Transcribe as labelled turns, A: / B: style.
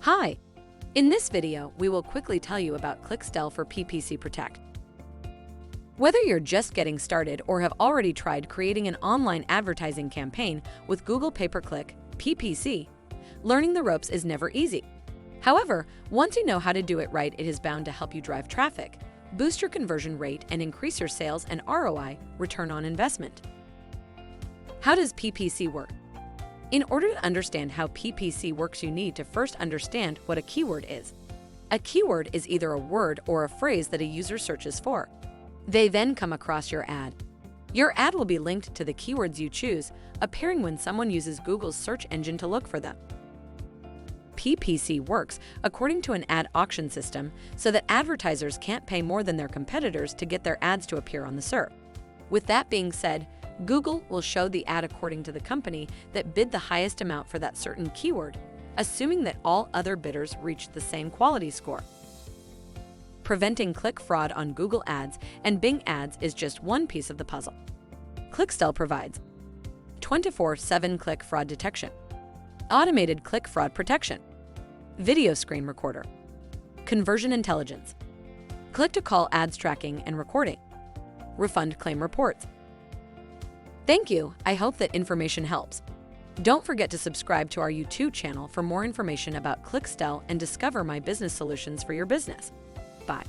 A: Hi! In this video, we will quickly tell you about Clixtell for PPC Protect. Whether you're just getting started or have already tried creating an online advertising campaign with Google Pay-Per-Click, learning the ropes is never easy. However, once you know how to do it right, it is bound to help you drive traffic, boost your conversion rate, and increase your sales and ROI, return on investment. How does PPC work? In order to understand how PPC works, you need to first understand what a keyword is. A keyword is either a word or a phrase that a user searches for. They then come across your ad. Your ad will be linked to the keywords you choose, appearing when someone uses Google's search engine to look for them. PPC works according to an ad auction system so that advertisers can't pay more than their competitors to get their ads to appear on the SERP. With that being said, Google will show the ad according to the company that bid the highest amount for that certain keyword, assuming that all other bidders reached the same quality score. Preventing click fraud on Google Ads and Bing Ads is just one piece of the puzzle. Clixtell provides 24/7 click fraud detection, automated click fraud protection, video screen recorder, conversion intelligence, click-to-call ads tracking and recording, refund claim reports. Thank you. I hope that information helps. Don't forget to subscribe to our YouTube channel for more information about Clixtell and discover my business solutions for your business. Bye.